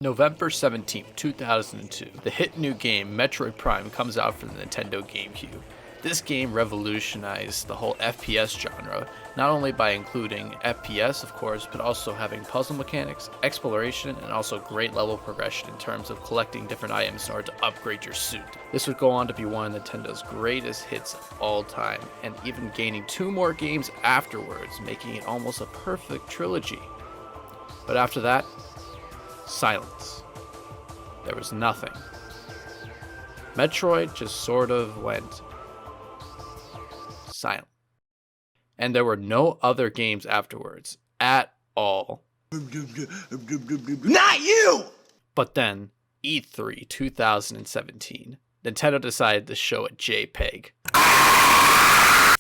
November 17th, 2002, the hit new game Metroid Prime comes out for the Nintendo GameCube. This game revolutionized the whole FPS genre, not only by including FPS of course, but also having puzzle mechanics, exploration, and also great level progression in terms of collecting different items in order to upgrade your suit. This would go on to be one of Nintendo's greatest hits of all time, and even gaining 2 more games afterwards, making it almost a perfect trilogy. But after that, silence. There was nothing. Metroid just sort of went silent. And there were no other games afterwards at all. Not you! But then, E3 2017, Nintendo decided to show a JPEG.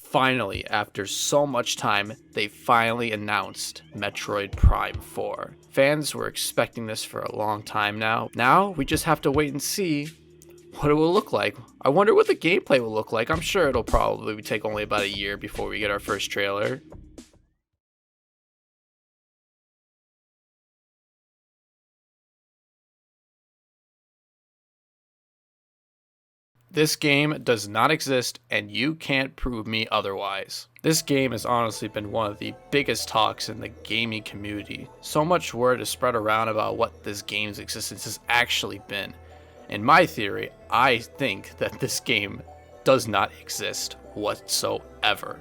Finally, after so much time, they finally announced Metroid Prime 4. Fans were expecting this for a long time now. Now, we just have to wait and see what it will look like. I wonder what the gameplay will look like. I'm sure it'll probably take only about a year before we get our first trailer. This game does not exist, and you can't prove me otherwise. This game has honestly been one of the biggest talks in the gaming community. So much word is spread around about what this game's existence has actually been. In my theory, I think that this game does not exist whatsoever.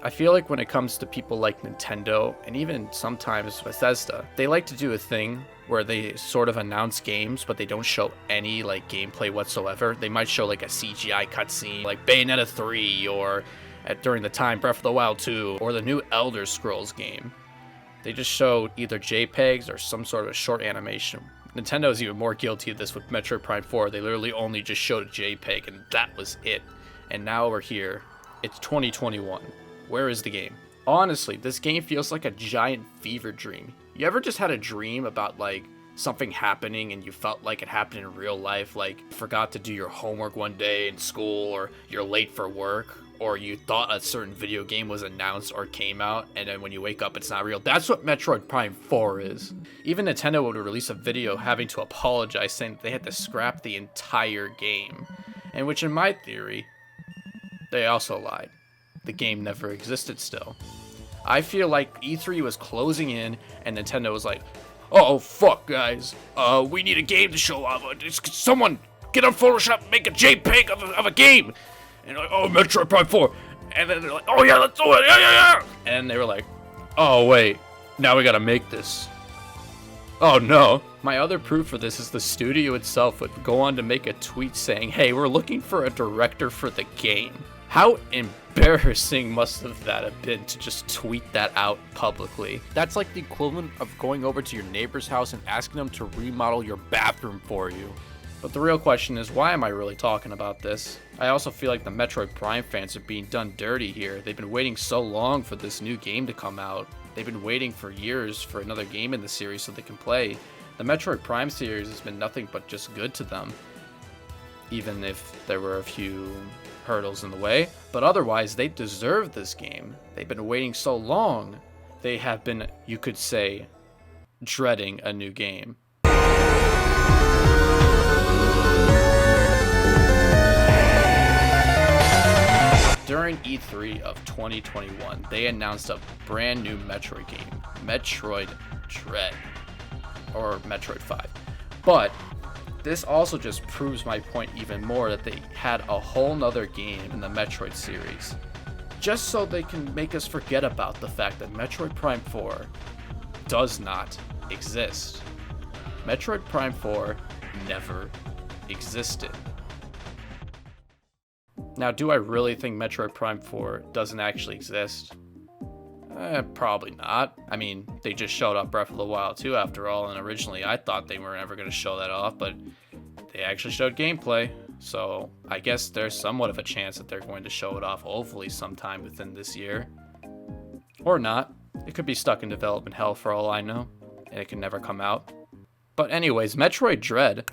I feel like when it comes to people like Nintendo, and even sometimes Bethesda, they like to do a thing where they sort of announce games, but they don't show any like gameplay whatsoever. They might show like a CGI cutscene, like Bayonetta 3, or during the time Breath of the Wild 2, or the new Elder Scrolls game. They just show either JPEGs or some sort of a short animation. Nintendo is even more guilty of this with Metroid Prime 4. They literally only just showed a JPEG, and that was it. And now we're here. It's 2021. Where is the game? Honestly, this game feels like a giant fever dream. You ever just had a dream about like something happening and you felt like it happened in real life? Like you forgot to do your homework one day in school, or you're late for work, or you thought a certain video game was announced or came out, and then when you wake up it's not real. That's what Metroid Prime 4 is. Even Nintendo would release a video having to apologize, saying that they had to scrap the entire game. And which in my theory, they also lied. The game never existed still. I feel like E3 was closing in and Nintendo was like, oh fuck guys, we need a game to show off. Someone get on Photoshop and make a JPEG of a game. And like, oh, Metroid Prime 4. And then they're like, oh yeah, let's do it, yeah. And they were like, oh wait, now we gotta make this. Oh no. My other proof for this is the studio itself would go on to make a tweet saying, hey, we're looking for a director for the game. How embarrassing must that have been to just tweet that out publicly? That's like the equivalent of going over to your neighbor's house and asking them to remodel your bathroom for you. But the real question is, why am I really talking about this? I also feel like the Metroid Prime fans are being done dirty here. They've been waiting so long for this new game to come out. They've been waiting for years for another game in the series so they can play. The Metroid Prime series has been nothing but just good to them, even if there were a few hurdles in the way, but otherwise they deserve this game. They've been waiting so long. They have been, you could say, dreading a new game. During E3 of 2021, they announced a brand new Metroid game, Metroid Dread, or Metroid 5. But this also just proves my point even more, that they had a whole nother game in the Metroid series, just so they can make us forget about the fact that Metroid Prime 4 does not exist. Metroid Prime 4 never existed. Now, do I really think Metroid Prime 4 doesn't actually exist? Probably not. I mean, they just showed off Breath of the Wild 2 after all, and originally I thought they were never going to show that off, but they actually showed gameplay. So I guess there's somewhat of a chance that they're going to show it off, hopefully sometime within this year. Or not. It could be stuck in development hell for all I know, and it can never come out. But anyways, Metroid Dread